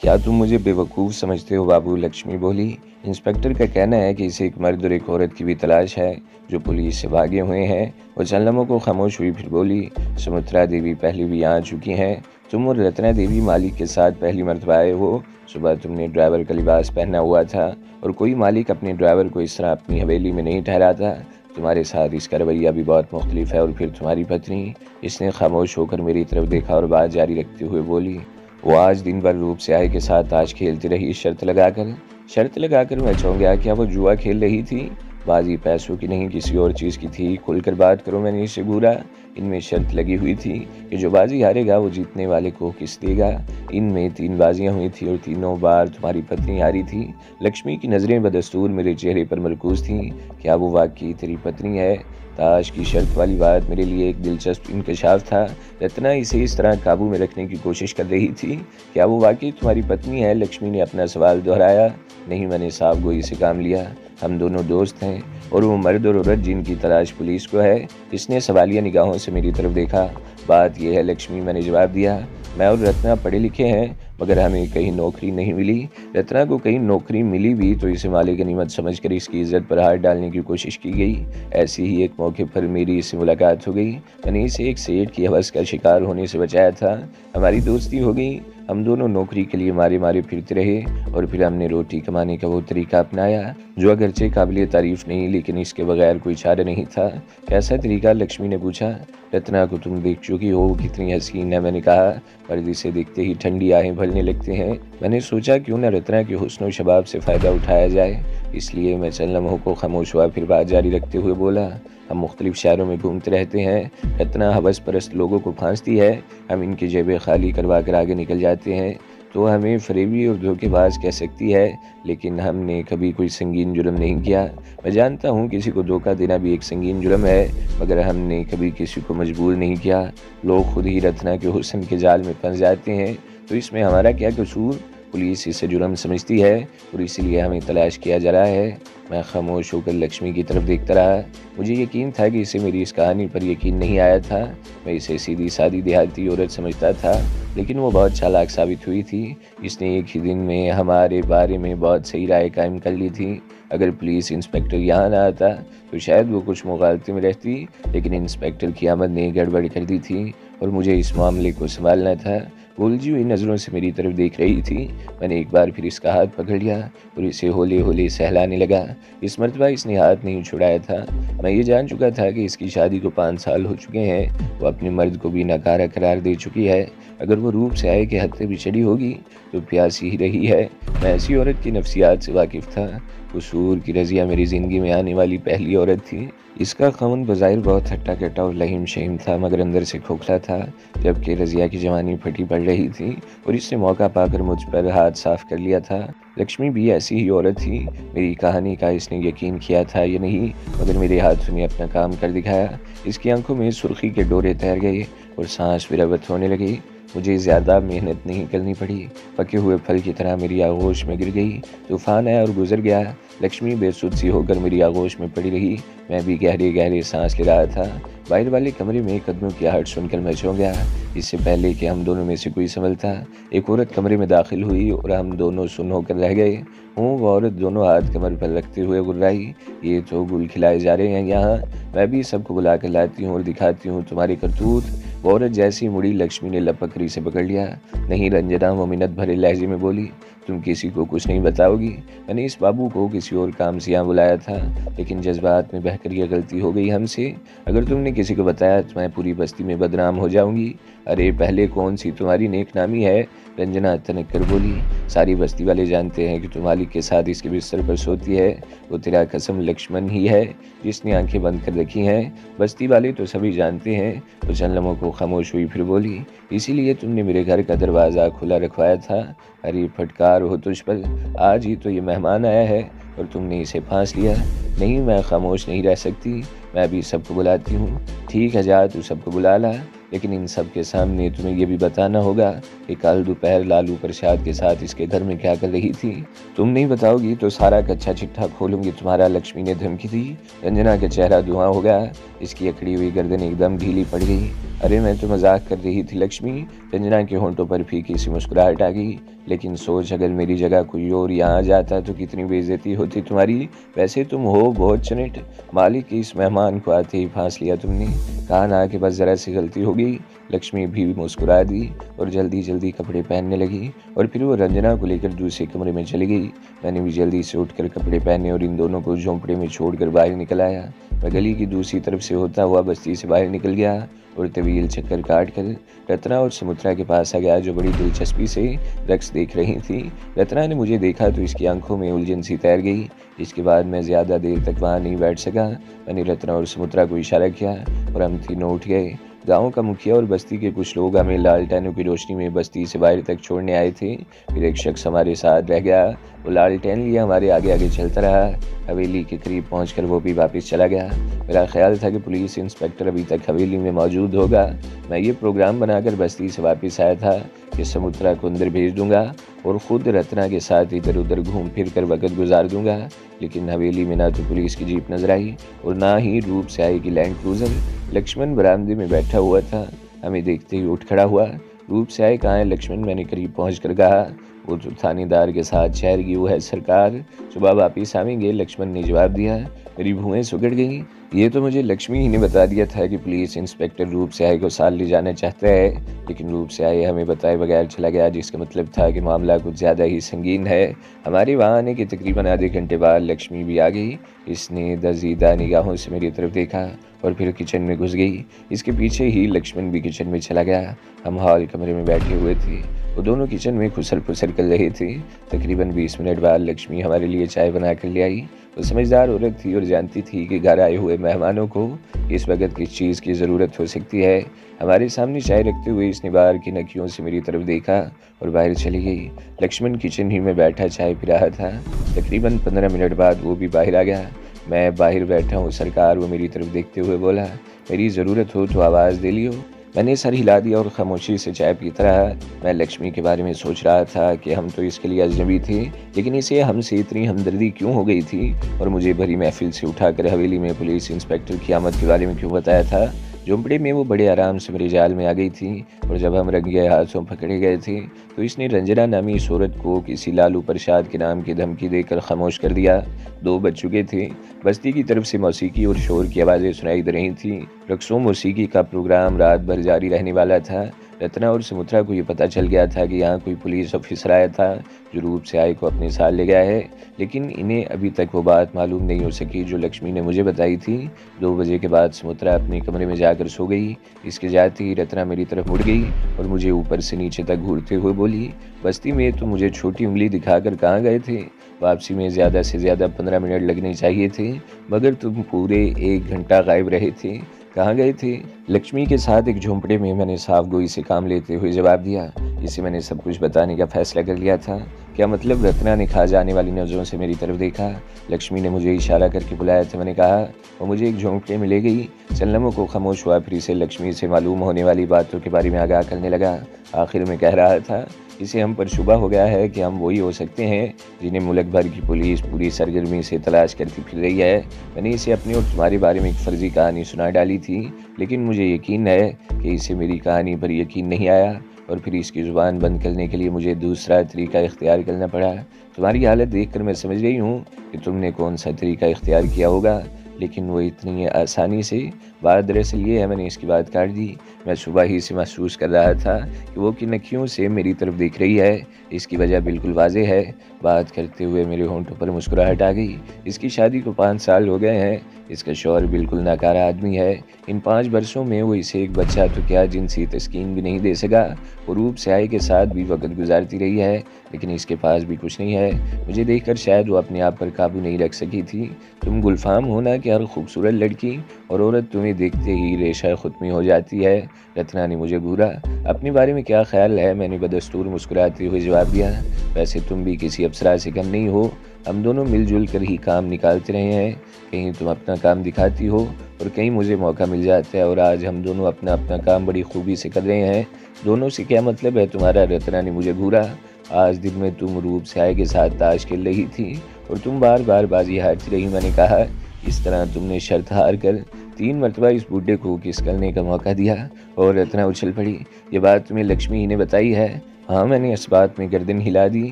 क्या तुम मुझे बेवकूफ़ समझते हो बाबू? लक्ष्मी बोली। इंस्पेक्टर का कहना है कि इसे एक मर्द और एक औरत की भी तलाश है जो पुलिस से भागे हुए हैं। वो चंद लम्हों को खामोश हुई, फिर बोली, सुमित्रा देवी पहले भी यहाँ आ चुकी हैं। तुम और रत्ना देवी मालिक के साथ पहली मर्तबा आए हो। सुबह तुमने ड्राइवर का लिबास पहना हुआ था और कोई मालिक अपने ड्राइवर को इस तरह अपनी हवेली में नहीं ठहराता। तुम्हारे साथ इसका रवैया भी बहुत मुख्तलिफ है। और फिर तुम्हारी पत्नी। इसने खामोश होकर मेरी तरफ देखा और बात जारी रखते हुए बोली, वो आज दिन भर रूप से आय के साथ ताश खेलती रही। शर्त लगाकर मैं चौंक गया। क्या वो जुआ खेल रही थी? बाजी पैसों की नहीं, किसी और चीज़ की थी। खुलकर बात करो, मैंने इसे घूरा। इनमें शर्त लगी हुई थी कि जो बाजी हारेगा वो जीतने वाले को किस देगा। इनमें 3 बाजियां हुई थी और तीनों बार तुम्हारी पत्नी हारी थी। लक्ष्मी की नज़रें बदस्तूर मेरे चेहरे पर मरकूज थीं। क्या वो वाकई तेरी पत्नी है? ताश की शर्त वाली बात मेरे लिए एक दिलचस्प इंकशाफ था। रत्ना इसे इस तरह काबू में रखने की कोशिश कर रही थी। क्या वो वाकई तुम्हारी पत्नी है? लक्ष्मी ने अपना सवाल दोहराया। नहीं, मैंने साफ गोई से काम लिया। हम दोनों दोस्त हैं और वो मर्द और औरत जिनकी तलाश पुलिस को है। इसने सवालिया निगाहों से मेरी तरफ देखा। बात यह है लक्ष्मी, मैंने जवाब दिया, मैं और रत्ना पढ़े लिखे हैं मगर हमें कहीं नौकरी नहीं मिली। रत्ना को कहीं नौकरी मिली भी तो इसे माले गनीमत समझकर इसकी इज्जत पर हाथ डालने की कोशिश की गई। ऐसी ही एक मौके पर मेरी इससे मुलाकात हो गई। मैंने इसे एक सेठ की हवस का शिकार होने से बचाया था। हमारी दोस्ती हो गई। हम दोनों नौकरी के लिए मारे मारे फिरते रहे और फिर हमने रोटी कमाने का वो तरीका अपनाया जो अगरचे काबिल तारीफ नहीं लेकिन इसके बगैर कोई चारा नहीं था। कैसा तरीका? लक्ष्मी ने पूछा। रत्ना को तुम देख चुकी हो, कितनी हसीन है, मैंने कहा। पर इसे देखते ही ठंडी आहें भरने लगते हैं। मैंने सोचा क्यों न रत्ना के हुस्न और शबाब से फ़ायदा उठाया जाए। इसलिए मैं चंद लम्हों को खामोश हुआ, फिर बात जारी रखते हुए बोला, हम मुख्तलिफ शहरों में घूमते रहते हैं। रत्ना हवस परस्त लोगों को फांसती है। हम इनकी जेबें खाली करवा कर आगे निकल जाते हैं तो हमें फरेबी और धोखेबाज कह सकती है, लेकिन हमने कभी कोई संगीन जुर्म नहीं किया। मैं जानता हूँ किसी को धोखा देना भी एक संगीन जुर्म है, मगर हमने कभी किसी को मजबूर नहीं किया। लोग खुद ही रत्ना के हुस्न के जाल में फंस जाते हैं तो इसमें हमारा क्या कसूर? पुलिस इसे जुर्म समझती है और इसीलिए हमें तलाश किया जा रहा है। मैं खामोश होकर लक्ष्मी की तरफ देखता रहा। मुझे यकीन था कि इसे मेरी इस कहानी पर यकीन नहीं आया था। मैं इसे सीधी सादी देहाती औरत समझता था, लेकिन वो बहुत चालाक साबित हुई थी। इसने एक ही दिन में हमारे बारे में बहुत सही राय कायम कर ली थी। अगर पुलिस इंस्पेक्टर यहाँ ना आता तो शायद वो कुछ मुगालते में रहती, लेकिन इंस्पेक्टर की आमद ने गड़बड़ कर दी थी और मुझे इस मामले को संभालना था। वो उलझी हुई नज़रों से मेरी तरफ देख रही थी। मैंने एक बार फिर इसका हाथ पकड़ लिया और इसे होले होले सहलाने लगा। इस मर्तबा इसने हाथ नहीं छुड़ाया था। मैं ये जान चुका था कि इसकी शादी को 5 साल हो चुके हैं। वो अपने मर्द को भी नकारा करार दे चुकी है। अगर वो रूप से आए कि हद तक बिछड़ी होगी तो प्यासी ही रही है। मैं ऐसी औरत की नफ्सियात से वाकिफ़ था। कसूर की रज़िया मेरी ज़िंदगी में आने वाली पहली औरत थी। इसका ख़ावंद बज़ाहिर बहुत हट्टा कट्टा और लहीम शहीम था, मगर अंदर से खोखला था। जबकि रज़िया की जवानी फटी पड़ रही थी और इसने मौका पाकर मुझ पर हाथ साफ कर लिया था। लक्ष्मी भी ऐसी ही औरत थी। मेरी कहानी का इसने यकीन किया था या नहीं, मगर मेरे हाथों ने अपना काम कर दिखाया। इसकी आंखों में सुर्खी के डोरे तैर गए और सांस विरवत होने लगी। मुझे ज़्यादा मेहनत नहीं करनी पड़ी। पके हुए फल की तरह मेरी आगोश में गिर गई। तूफान आया और गुजर गया। लक्ष्मी बेसुध सी होकर मेरी आगोश में पड़ी रही। मैं भी गहरे गहरे सांस ले रहा था। बाहर वाले कमरे में कदमों की आहट सुनकर मैं चौंक गया। इससे पहले कि हम दोनों में से कोई संभलता, एक औरत कमरे में दाखिल हुई और हम दोनों सुन्न होकर रह गए। वो औरत दोनों हाथ कमर पर रखते हुए गुर्राई, ये तो गुल खिलाए जा रहे हैं यहाँ। मैं भी सबको बुला कर लाती हूँ और दिखाती हूँ तुम्हारी करतूत। वो औरत जैसी मुड़ी, लक्ष्मी ने लपकरी से पकड़ लिया। नहीं रंजना, वो मिन्नत भरे लहजे में बोली, तुम किसी को कुछ नहीं बताओगी? मैंने इस बाबू को किसी और काम से यहाँ बुलाया था, लेकिन जज्बात में बहकर यह गलती हो गई हमसे। अगर तुमने किसी को बताया तो मैं पूरी बस्ती में बदनाम हो जाऊंगी। अरे पहले कौन सी तुम्हारी नेक नामी है? रंजना तनक कर बोली, सारी बस्ती वाले जानते हैं कि तुम मालिक के साथ इसके बिस्तर पर सोती है। वो तेरा कसम लक्ष्मण ही है जिसने आंखें बंद कर रखी हैं। बस्ती वाले तो सभी जानते हैं। वो चंद लम्हों को खामोश हुई, फिर बोली, इसीलिए तुमने मेरे घर का दरवाज़ा खुला रखवाया था। अरे फटकार हो तुझ पर, आज ही तो ये मेहमान आया है और तुमने इसे फांस लिया। नहीं, मैं खामोश नहीं रह सकती। मैं भी सबको बुलाती हूँ। ठीक है, जा तू सबको बुला ला। लेकिन इन सब के सामने तुम्हें ये भी बताना होगा कि कल दोपहर लालू प्रसाद के साथ इसके घर में क्या कर रही थी। तुम नहीं बताओगी तो सारा कच्चा चिट्ठा खोलूंगी तुम्हारा, लक्ष्मी ने धमकी दी। रंजना का चेहरा धुआं हो गया, इसकी अकड़ी हुई गर्दन एकदम ढीली पड़ गई। अरे मैं तो मजाक कर रही थी लक्ष्मी। रंजना के होंठों पर फीकी सी मुस्कुराहट आ गई। लेकिन सोच, अगर मेरी जगह कोई और यहाँ आ जाता तो कितनी बेइज्जती होती तुम्हारी। वैसे तुम हो बहुत चनिट, मालिक के इस मेहमान को आते ही फांस लिया तुमने। कहा ना कि बस ज़रा सी गलती हो गई। लक्ष्मी भी मुस्कुरा दी और जल्दी जल्दी कपड़े पहनने लगी और फिर वो रंजना को लेकर दूसरे कमरे में चली गई। मैंने भी जल्दी से उठकर कपड़े पहने और इन दोनों को झोंपड़े में छोड़कर बाहर निकल आया। मैं गली की दूसरी तरफ से होता हुआ बस्ती से बाहर निकल गया और तवील चक्कर काट कर रत्ना और सुमित्रा के पास आ गया, जो बड़ी दिलचस्पी से रक्स देख रही थी। रत्ना ने मुझे देखा तो इसकी आंखों में उलझन सी तैर गई। इसके बाद मैं ज़्यादा देर तक वहाँ नहीं बैठ सका। मैंने रत्ना और सुमित्रा को इशारा किया और हम तीनों उठ गए। गांव का मुखिया और बस्ती के कुछ लोग हमें लालटेनों की रोशनी में बस्ती से बाहर तक छोड़ने आए थे। फिर एक शख्स हमारे साथ रह गया। वो लालटेन लिए हमारे आगे आगे चलता रहा। हवेली के करीब पहुंचकर वो भी वापस चला गया। मेरा ख्याल था कि पुलिस इंस्पेक्टर अभी तक हवेली में मौजूद होगा। मैं ये प्रोग्राम बनाकर बस्ती से वापस आया था कि सुमित्रा को अंदर भेज दूंगा और ख़ुद रत्ना के साथ इधर उधर घूम फिर कर वक्त गुजार दूंगा। लेकिन हवेली में ना तो पुलिस की जीप नजर आई और ना ही रूप से आई कि लैंड क्रूजर। लक्ष्मण बरामदे में बैठा हुआ था। हमें देखते ही उठ खड़ा हुआ। रूप से आए कहाँ है लक्ष्मण, मैंने करीब पहुँच कर कहा। वो तो थानेदार के साथ शहर की वो है सरकार, सुबह वापिस आवेंगे, लक्ष्मण ने जवाब दिया। मेरी भुएं सुगड़ गई। ये तो मुझे लक्ष्मी ही ने बता दिया था कि पुलिस इंस्पेक्टर रूप से आए को साल ले जाना चाहता है, लेकिन रूप से आए हमें बताए बगैर चला गया, जिसका मतलब था कि मामला कुछ ज़्यादा ही संगीन है। हमारे वहाँ आने के तकरीबन आधे घंटे बाद लक्ष्मी भी आ गई। इसने दजीदा निगाहों से मेरी तरफ देखा और फिर किचन में घुस गई। इसके पीछे ही लक्ष्मण भी किचन में चला गया। हम हॉल कमरे में बैठे हुए थे, वो दोनों किचन में खुसर फुसर कर रहे थे। तकरीबन 20 मिनट बाद लक्ष्मी हमारे लिए चाय बना कर ले आई। वो समझदार औरत थी और जानती थी कि घर आए हुए मेहमानों को इस वक्त किस चीज़ की ज़रूरत हो सकती है। हमारे सामने चाय रखते हुए इसने बाहर की नखियों से मेरी तरफ देखा और बाहर चली गई। लक्ष्मण किचन ही में बैठा चाय पी रहा था। तकरीबन 15 मिनट बाद वो भी बाहर आ गया। मैं बाहर बैठा हूँ सरकार, वो मेरी तरफ देखते हुए बोला। मेरी ज़रूरत हो तो आवाज़ दे लियो। मैंने सर हिला दिया और खामोशी से चाय पीता रहा। मैं लक्ष्मी के बारे में सोच रहा था कि हम तो इसके लिए अजनबी थे, लेकिन इसे हमसे इतनी हमदर्दी क्यों हो गई थी और मुझे भरी महफिल से उठाकर हवेली में पुलिस इंस्पेक्टर की आमद के बारे में क्यों बताया था। झोंपड़े में वो बड़े आराम से मेरे जाल में आ गई थी और जब हम रंगे हाथों पकड़े गए थे तो इसने रंजना नामी इस औरत को किसी लालू प्रसाद के नाम की धमकी देकर खामोश कर दिया। 2 बज चुके थे। बस्ती की तरफ से मौसीकी और शोर की आवाज़ें सुनाई दे रही थीं। रक्सों मौसीकी का प्रोग्राम रात भर जारी रहने वाला था। रत्ना और सुमित्रा को ये पता चल गया था कि यहाँ कोई पुलिस ऑफिसर आया था जो रूप से आए को अपने साथ ले गया है, लेकिन इन्हें अभी तक वो बात मालूम नहीं हो सकी जो लक्ष्मी ने मुझे बताई थी। 2 बजे के बाद सुमित्रा अपने कमरे में जाकर सो गई। इसके जाते ही रत्ना मेरी तरफ मुड़ गई और मुझे ऊपर से नीचे तक घूरते हुए बोली, बस्ती में तो मुझे छोटी उंगली दिखाकर कहाँ गए थे? वापसी में ज़्यादा से ज़्यादा 15 मिनट लगने चाहिए थे, मगर तुम पूरे 1 घंटा गायब रहे थे। कहाँ गए थे? लक्ष्मी के साथ एक झोंपड़े में, मैंने साफ गोई से काम लेते हुए जवाब दिया। इसे मैंने सब कुछ बताने का फैसला कर लिया था। क्या मतलब? रत्ना ने खा जाने वाली नज़रों से मेरी तरफ देखा। लक्ष्मी ने मुझे इशारा करके बुलाया था। मैंने कहा। वो मुझे एक झोंपड़े में ले गई। चंदनमो को खामोश हुआ, फिर इसे लक्ष्मी से मालूम होने वाली बातों के बारे में आगाह करने लगा। आखिर में कह रहा था, इसे हम पर शुबा हो गया है कि हम वही हो सकते हैं जिन्हें मुल्क भर की पुलिस पूरी सरगर्मी से तलाश करती फिर रही है। मैंने इसे अपनी और तुम्हारे बारे में एक फर्जी कहानी सुना डाली थी, लेकिन मुझे यकीन है कि इसे मेरी कहानी पर यकीन नहीं आया और फिर इसकी ज़ुबान बंद करने के लिए मुझे दूसरा तरीका इख्तियार करना पड़ा। तुम्हारी हालत देखकर मैं समझ गई हूँ कि तुमने कौन सा तरीका इख्तियार किया होगा, लेकिन वो इतनी आसानी से बात दरअसल ये है, मैंने इसकी बात काट दी। मैं सुबह ही से महसूस कर रहा था कि वो किन अँखियों से मेरी तरफ देख रही है। इसकी वजह बिल्कुल वाज़ेह है। बात करते हुए मेरे होंठों पर मुस्कुराहट आ गई। इसकी शादी को 5 साल हो गए हैं। इसका शौहर बिल्कुल नाकारा आदमी है। इन 5 वर्षों में वो इसे एक बच्चा तो क्या जिनसी तस्कीन भी नहीं दे सका। वो रूप से आए के साथ भी वक्त गुजारती रही है, लेकिन इसके पास भी कुछ नहीं है। मुझे देखकर शायद वो अपने आप पर काबू नहीं रख सकी थी। तुम गुलफाम हो ना कि हर खूबसूरत लड़की और औरत तुम्हें देखते ही रेशा खुतमी हो जाती है। रत्ना ने मुझे घूरा। अपने बारे में क्या ख्याल है? मैंने बदस्तूर मुस्कुराते हुए जवाब दिया। वैसे तुम भी किसी अप्सरा से कम नहीं हो। हम दोनों मिलजुल कर ही काम निकालते रहे हैं। कहीं तुम अपना काम दिखाती हो और कहीं मुझे मौका मिल जाता है और आज हम दोनों अपना अपना काम बड़ी खूबी से कर रहे हैं। दोनों से क्या मतलब है तुम्हारा? रत्ना ने मुझे घूरा। आज दिन में तुम रूप से आए के साथ ताश खेल रही थी और तुम बार बार बाजी हारती रही। मैंने कहा, इस तरह तुमने शर्त हार कर 3 मरतबा इस बूढ़े को किस करने का मौका दिया। और रत्ना उछल पड़ी। ये बात तुम्हें लक्ष्मी ही ने बताई है? हाँ, मैंने इस बात में गर्दन हिला दी।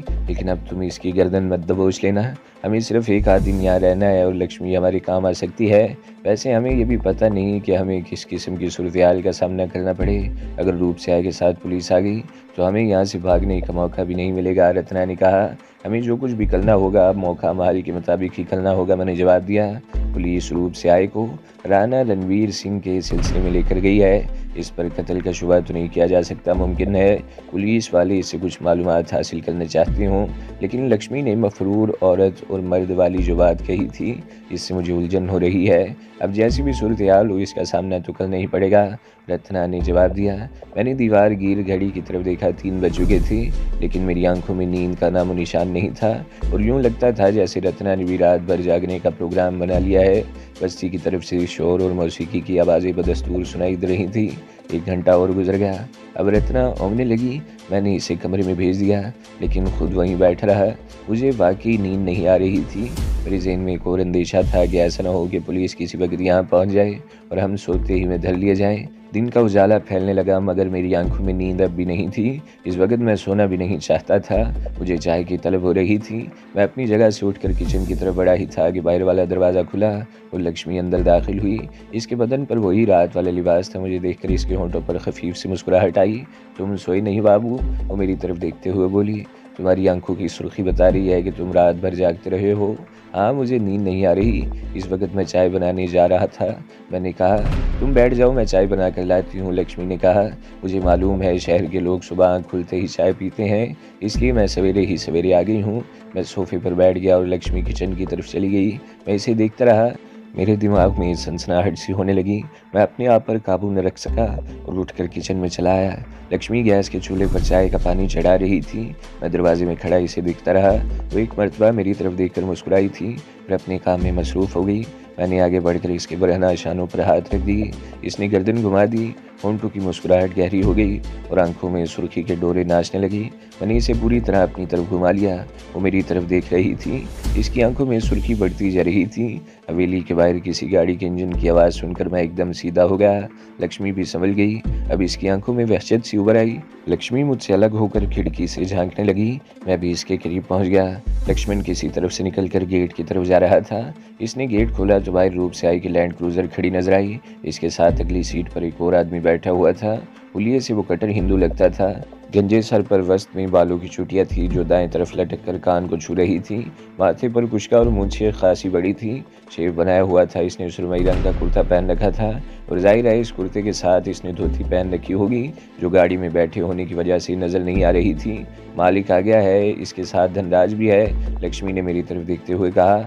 लेकिन अब तुम इसकी गर्दन मत दबोच लेना। हमें सिर्फ एक आध दिन यहाँ रहना है और लक्ष्मी हमारे काम आ सकती है। वैसे हमें ये भी पता नहीं कि हमें किस किस्म की सूरत-ए-हाल का सामना करना पड़े। अगर रूप से आए के साथ पुलिस आ गई तो हमें यहाँ से भागने का मौका भी नहीं मिलेगा। रत्ना ने कहा, हमें जो कुछ भी करना होगा अब मौका माल के मुताबिक ही करना होगा। मैंने जवाब दिया। पुलिस रूप से आए को राणा रणवीर सिंह के सिलसिले में लेकर गई है। इस पर कत्ल का शुबा तो नहीं किया जा सकता। मुमकिन है पुलिस वाले इससे कुछ मालूमात हासिल करना चाहते हों, लेकिन लक्ष्मी ने मफरूर औरत और मर्द वाली जो बात कही थी, इससे मुझे उलझन हो रही है। अब जैसी भी सूरत हाल हो इसका सामना तो करना ही पड़ेगा। रत्ना ने जवाब दिया। मैंने दीवार गिर घड़ी की तरफ देखा। 3 बज चुके थे, लेकिन मेरी आंखों में नींद का नामो निशान नहीं था और यूं लगता था जैसे रत्ना ने भी रात भर जागने का प्रोग्राम बना लिया है। बस्ती की तरफ से शोर और मौसीकी की आवाज़ें बदस्तूर सुनाई दे रही थी। 1 घंटा और गुजर गया। अब रत्ना ओंगने लगी। मैंने इसे कमरे में भेज दिया, लेकिन खुद वहीं बैठ रहा। मुझे वाकई नींद नहीं आ रही थी। मेरे ज़हन में एक और अंदेशा था कि ऐसा न हो कि पुलिस किसी वक्त यहाँ पहुँच जाए और हम सोते ही में धर लिए जाएं। दिन का उजाला फैलने लगा, मगर मेरी आंखों में नींद अब भी नहीं थी। इस वक्त मैं सोना भी नहीं चाहता था। मुझे चाय की तलब हो रही थी। मैं अपनी जगह से उठकर किचन की तरफ बढ़ा ही था कि बाहर वाला दरवाज़ा खुला और लक्ष्मी अंदर दाखिल हुई। इसके बदन पर वही रात वाला लिबास था। मुझे देखकर इसके होंठों पर खफीफ सी मुस्कुराहट आई। तुम सोई नहीं बाबू? वो मेरी तरफ देखते हुए बोली। तुम्हारी आंखों की सुर्खी बता रही है कि तुम रात भर जागते रहे हो। हाँ, मुझे नींद नहीं आ रही। इस वक्त मैं चाय बनाने जा रहा था। मैंने कहा, तुम बैठ जाओ, मैं चाय बना कर लाती हूँ। लक्ष्मी ने कहा, मुझे मालूम है शहर के लोग सुबह आँख खुलते ही चाय पीते हैं, इसलिए मैं सवेरे ही सवेरे आ गई हूँ। मैं सोफे पर बैठ गया और लक्ष्मी किचन की तरफ चली गई। मैं इसे देखता रहा। मेरे दिमाग में सनसनाहट सी होने लगी। मैं अपने आप पर काबू न रख सका और उठकर किचन में चला आया। लक्ष्मी गैस के चूल्हे पर चाय का पानी चढ़ा रही थी। मैं दरवाजे में खड़ा इसे देखता रहा। वो एक मर्तबा मेरी तरफ देखकर मुस्कुराई थी, फिर अपने काम में मसरूफ़ हो गई। मैंने आगे बढ़कर इसके बरहना शानों पर हाथ रख दी। इसने गर्दन घुमा दी। होंठों की मुस्कुराहट गहरी हो गई और आंखों में सुर्खी के डोरे नाचने लगी। मैंने इसे पूरी तरह अपनी तरफ घुमा लिया। वो मेरी तरफ देख रही थी। इसकी आंखों में सुर्खी बढ़ती जा रही थी। हवेली के बाहर किसी गाड़ी के इंजन की आवाज़ सुनकर मैं एकदम सीधा हो गया। लक्ष्मी भी संभल गई। अब इसकी आंखों में वहशत सी उभर आई। लक्ष्मी मुझसे अलग होकर खिड़की से झांकने लगी। मैं भी इसके करीब पहुंच गया। लक्ष्मण किसी तरफ से निकलकर गेट की तरफ जा रहा था। इसने गेट खोला तो बाहर रूप से आई कि लैंड क्रूजर खड़ी नजर आई। इसके साथ अगली सीट पर एक और आदमी बैठा हुआ था। हुलिये से वो कट्टर हिंदू लगता था। गंजे सर पर वस्त में बालों की चुटियाँ थी जो दाएं तरफ लटक कर कान को छू रही थी। माथे पर कुश्का और मूंछें खासी बड़ी थी। शेव बनाया हुआ था। इसने सुरमई रंग का कुर्ता पहन रखा था और जाहिर है इस कुर्ते के साथ इसने धोती पहन रखी होगी, जो गाड़ी में बैठे होने की वजह से नजर नहीं आ रही थी। मालिक आ गया है, इसके साथ धनराज भी है। लक्ष्मी ने मेरी तरफ देखते हुए कहा,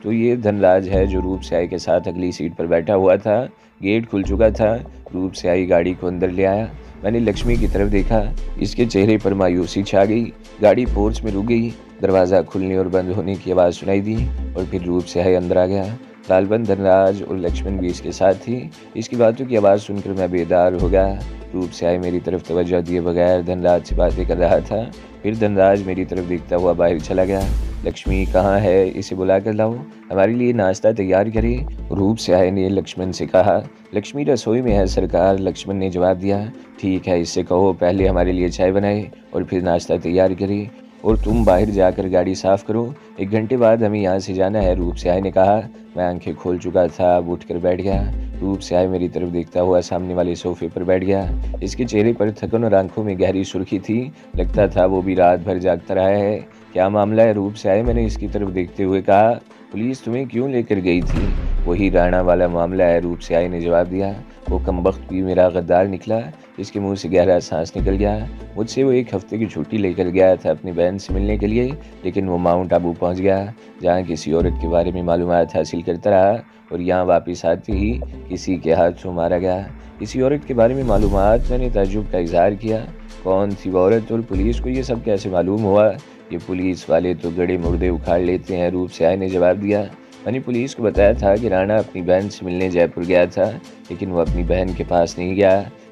तो ये धनराज है जो रूप से आई के साथ अगली सीट पर बैठा हुआ था। गेट खुल चुका था। रूप से आई गाड़ी को अंदर ले आया। मैंने लक्ष्मी की तरफ देखा। इसके चेहरे पर मायूसी छा गई। गाड़ी पोर्च में रुक गई। दरवाज़ा खुलने और बंद होने की आवाज़ सुनाई दी और फिर रूप से आई अंदर आ गया। लालबंद धनराज और लक्ष्मण भी इसके साथ थी। इसकी बातों की आवाज़ सुनकर मैं बेदार हो गया। रूप से आई मेरी तरफ तवज्जो दिए बगैर धनराज से बातें कर रहा था। फिर धनराज मेरी तरफ देखता हुआ बाहर चला गया। लक्ष्मी कहाँ है? इसे बुला कर लाओ, हमारे लिए नाश्ता तैयार करे। रूप से आए ने लक्ष्मण से कहा। लक्ष्मी रसोई में है सरकार। लक्ष्मण ने जवाब दिया। ठीक है, इससे कहो पहले हमारे लिए चाय बनाए और फिर नाश्ता तैयार करे, और तुम बाहर जाकर गाड़ी साफ करो। 1 घंटे बाद हमें यहाँ से जाना है। रूप से आए ने कहा। मैं आंखें खोल चुका था, अब उठकर बैठ गया। रूप से आए मेरी तरफ देखता हुआ सामने वाले सोफे पर बैठ गया। इसके चेहरे पर थकन और आंखों में गहरी सुर्खी थी। लगता था वो भी रात भर जागता रहा है। क्या मामला है? रूप से आए मैंने इसकी तरफ देखते हुए कहा। पुलिस तुम्हें क्यों लेकर गई थी? वही राणा वाला मामला है, रूप से आए ने जवाब दिया। वो कमबख्त भी मेरा गद्दार निकला। इसके मुंह से गहरा सांस निकल गया। मुझसे वो 1 हफ्ते की छुट्टी लेकर गया था अपनी बहन से मिलने के लिए, लेकिन वो माउंट आबू पहुंच गया, जहां किसी औरत के बारे में मालूमात हासिल करता रहा और यहाँ वापस आते ही किसी के हाथों मारा गया। किसी औरत के बारे में मालूमात? मैंने ताज्जुब का इजहार किया। कौन थी वो औरत और पुलिस को ये सब कैसे मालूम हुआ? ये पुलिस वाले तो गड़े मुर्दे उखाड़ लेते हैं, रूप से आए ने जवाब दिया। मैंने पुलिस को बताया था कि राणा अपनी बहन से मिलने जयपुर गया था, लेकिन वो अपनी बहन के पास नहीं गया।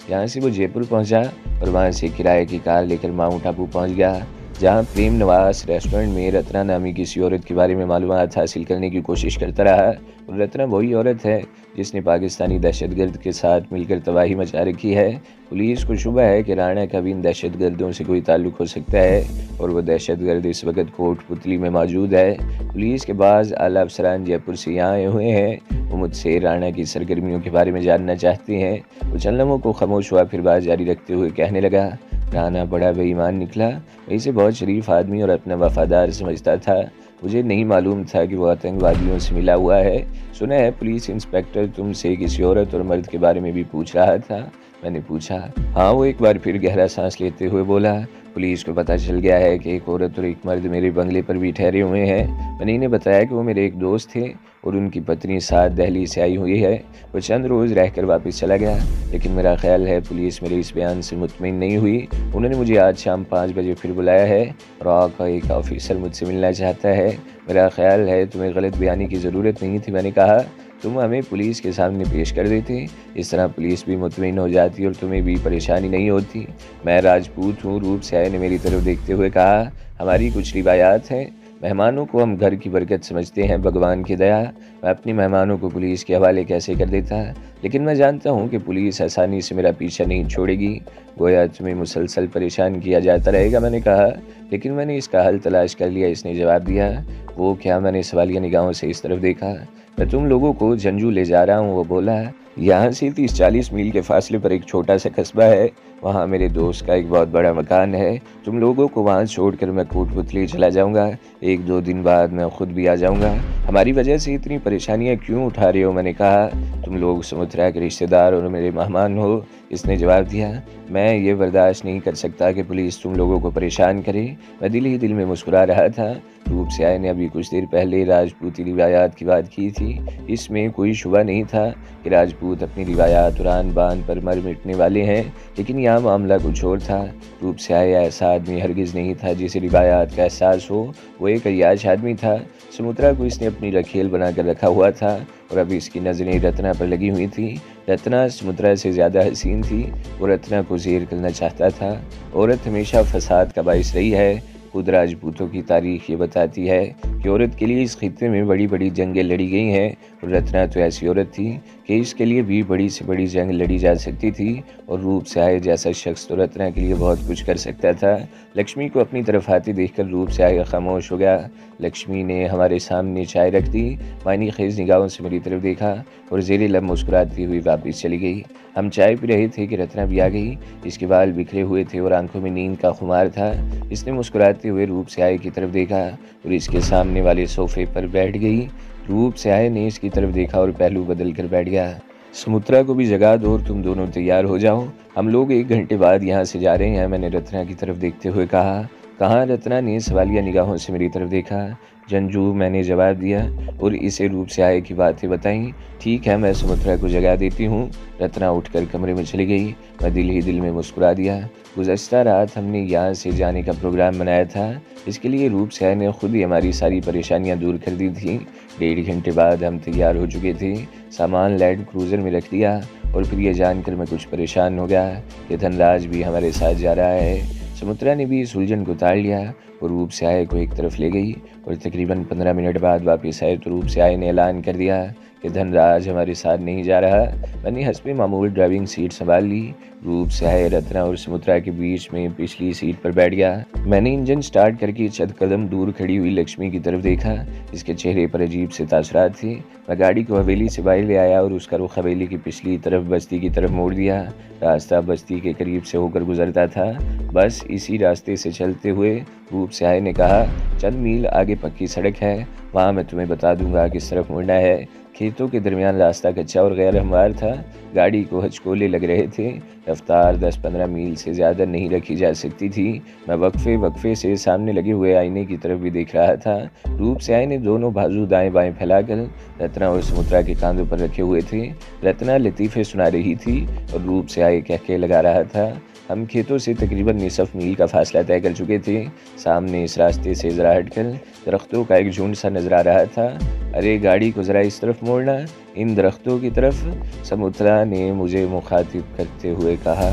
यहाँ से वो जयपुर पहुँचा और वहाँ से किराए की कार लेकर माउंट आबू पहुँच गया, जहाँ प्रेम निवास रेस्टोरेंट में रत्ना नामी किसी औरत के बारे में मालूमात हासिल करने की कोशिश करता रहा। और रत्ना वही औरत है जिसने पाकिस्तानी दहशतगर्द के साथ मिलकर तबाही मचा रखी है। पुलिस को शुबा है कि राणा का भी इन दहशतगर्दों से कोई ताल्लुक हो सकता है और वो दहशतगर्द इस वक्त कोटपुतली में मौजूद है। पुलिस के बाद आला अफसरान जयपुर से यहाँ आए हुए हैं। वो मुझसे राणा की सरगर्मियों के बारे में जानना चाहते हैं। वो चंद लम्हों को खामोश हुआ, फिर बात जारी रखते हुए कहने लगा, राणा बड़ा बेईमान निकला। वैसे बहुत शरीफ आदमी और अपना वफादार समझता था। मुझे नहीं मालूम था कि वो आतंकवादियों से मिला हुआ है। सुना है पुलिस इंस्पेक्टर तुमसे किसी औरत और मर्द के बारे में भी पूछ रहा था। मैंने पूछा। हाँ, वो एक बार फिर गहरा सांस लेते हुए बोला, पुलिस को पता चल गया है कि एक औरत और एक मर्द मेरे बंगले पर भी ठहरे हुए हैं। मैंने इन्हें बताया कि वो मेरे एक दोस्त थे और उनकी पत्नी साथ दिल्ली से आई हुई है। वो चंद रोज़ रहकर वापस चला गया, लेकिन मेरा ख्याल है पुलिस मेरे इस बयान से मुतमिन नहीं हुई। उन्होंने मुझे आज शाम 5 बजे फिर बुलाया है। रॉ का एक ऑफिसर मुझसे मिलना चाहता है। मेरा ख्याल है तुम्हें गलत बयानी की ज़रूरत नहीं थी। मैंने कहा, तुम हमें पुलिस के सामने पेश कर देते, इस तरह पुलिस भी मुतमिन हो जाती और तुम्हें भी परेशानी नहीं होती। मैं राजपूत हूँ, रूप से आए ने मेरी तरफ देखते हुए कहा। हमारी कुछ रिवायात हैं, मेहमानों को हम घर की बरकत समझते हैं, भगवान की दया। मैं अपने मेहमानों को पुलिस के हवाले कैसे कर देता, लेकिन मैं जानता हूँ कि पुलिस आसानी से मेरा पीछा नहीं छोड़ेगी। गोया तुम्हें मुसलसल परेशान किया जाता रहेगा। मैंने कहा, लेकिन मैंने इसका हल तलाश कर लिया। इसने जवाब दिया। वो क्या? मैंने सवालिया निगाहों से इस तरफ देखा। मैं तुम लोगों को जंजू ले जा रहा हूँ, वो बोला। यहाँ से 30-40 मील के फासले पर एक छोटा सा कस्बा है, वहाँ मेरे दोस्त का एक बहुत बड़ा मकान है। तुम लोगों को वहाँ छोड़कर मैं कोटपुतली चला जाऊँगा। 1-2 दिन बाद मैं खुद भी आ जाऊँगा। हमारी वजह से इतनी परेशानियाँ क्यों उठा रहे हो? मैंने कहा, तुम लोग समुद्रा के रिश्तेदार और मेरे मेहमान हो। इसने जवाब दिया, मैं ये बर्दाश्त नहीं कर सकता कि पुलिस तुम लोगों को परेशान करे। मैं दिल ही दिल में मुस्कुरा रहा था। रूप से आए ने अभी कुछ देर पहले राजपूती रिवायात की बात की थी। इसमें कोई शुबा नहीं था कि राजपूत अपनी रिवायात और आन बान पर मर मिटने वाले हैं, लेकिन यहाँ मामला कुछ और था। रूप से आए ऐसा आदमी हरगिज़ नहीं था जिसे रिवायात का एहसास हो। वो एक अय्याश आदमी था। समुद्रा को इसने अपनी रखेल बनाकर रखा हुआ था और अभी इसकी नज़रें रत्ना पर लगी हुई थी। रत्ना समुद्रा से ज़्यादा हसीन थी। वो रत्ना को ज़ेर करना चाहता था। औरत हमेशा फसाद का बाइस रही है। खुद राजपूतों की तारीख ये बताती है कि औरत के लिए इस खित्ते में बड़ी बड़ी जंगें लड़ी गई हैं और रत्ना तो ऐसी औरत थी कि इसके लिए भी बड़ी से बड़ी जंग लड़ी जा सकती थी। और रूप से आए जैसा शख्स तो रत्ना के लिए बहुत कुछ कर सकता था। लक्ष्मी को अपनी तरफ आते देखकर रूप से आए खामोश हो गया। लक्ष्मी ने हमारे सामने चाय रख दी, मायने खेज निगाहों से मेरी तरफ देखा और ज़ेरे लब मुस्कुराती हुई वापस चली गई। हम चाय पी रहे थे कि रत्ना भी आ गई। इसके बाल बिखरे हुए थे और आंखों में नींद का खुमार था। इसने मुस्कुराते हुए रूप से आए की तरफ देखा और इसके सामने वाले सोफे पर बैठ गई। रूप से आए ने इसकी तरफ देखा और पहलू बदल कर बैठ गया। समुद्रा को भी जगा दो और तुम दोनों तैयार हो जाओ, हम लोग 1 घंटे बाद यहाँ से जा रहे हैं। मैंने रत्ना की तरफ देखते हुए कहा। कहाँ? रत्ना ने सवालिया निगाहों से मेरी तरफ देखा। जंजू, मैंने जवाब दिया और इसे रूप से आए की बातें बताईं। ठीक है, मैं समुद्रा को जगा देती हूँ। रत्ना उठकर कमरे में चली गई। मैं दिल ही दिल में मुस्कुरा दिया। गुज़श्ता रात हमने यहाँ से जाने का प्रोग्राम बनाया था। इसके लिए रूप से आए ने खुद ही हमारी सारी परेशानियाँ दूर कर दी थी। 1.5 घंटे बाद हम तैयार हो चुके थे। सामान लैंड क्रूज़र में रख दिया और फिर ये जानकर मैं कुछ परेशान हो गया कि धनराज भी हमारे साथ जा रहा है। समुद्रा ने भी इस उलझन को ताड़ लिया और रूप से आए को एक तरफ ले गई और तकरीबन 15 मिनट बाद वापस आए तो रूप से आए ने ऐलान कर दिया कि धनराज हमारे साथ नहीं जा रहा। मैंने हस्बे मामूल ड्राइविंग सीट संभाल ली। रूप से आए रत्ना और समुद्रा के बीच में पिछली सीट पर बैठ गया। मैंने इंजन स्टार्ट करके चंद कदम दूर खड़ी हुई लक्ष्मी की तरफ देखा। इसके चेहरे पर अजीब से तासरात थे। मैं गाड़ी को हवेली से बाहर ले आया और उसका रुख हवेली की पिछली तरफ बस्ती की तरफ मोड़ दिया। रास्ता बस्ती के करीब से होकर गुजरता था। बस इसी रास्ते से चलते हुए रूप से आए ने कहा, चंद मील आगे पक्की सड़क है, वहाँ मैं तुम्हें बता दूंगा किस तरफ मुड़ना है। खेतों के दरमियान रास्ता कच्चा और गैर हमवार था। गाड़ी को हचकोले लग रहे थे। रफ्तार 10-15 मील से ज़्यादा नहीं रखी जा सकती थी। मैं वक्फे से सामने लगे हुए आईने की तरफ भी देख रहा था। रूप से आए ने दोनों बाजू दाएं बाएं फैलाकर रत्ना और समुद्रा के कांधों पर रखे हुए थे। रत्ना लतीफ़े सुना रही थी और रूप से आए कहके लगा रहा था। हम खेतों से तकरीबन निसफ मील का फासला तय कर चुके थे। सामने इस रास्ते से ज़रा हटकर दरख्तों का एक झुंड सा नज़र आ रहा था। अरे गाड़ी को ज़रा इस तरफ मोड़ना, इन दरख्तों की तरफ, समुद्रा ने मुझे मुखातिब करते हुए कहा।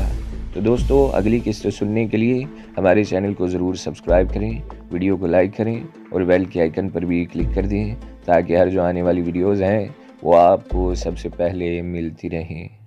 तो दोस्तों, अगली किस्त सुनने के लिए हमारे चैनल को ज़रूर सब्सक्राइब करें, वीडियो को लाइक करें और बेल के आइकन पर भी क्लिक कर दें ताकि हर जो आने वाली वीडियोज़ हैं वो आपको सबसे पहले मिलती रहें।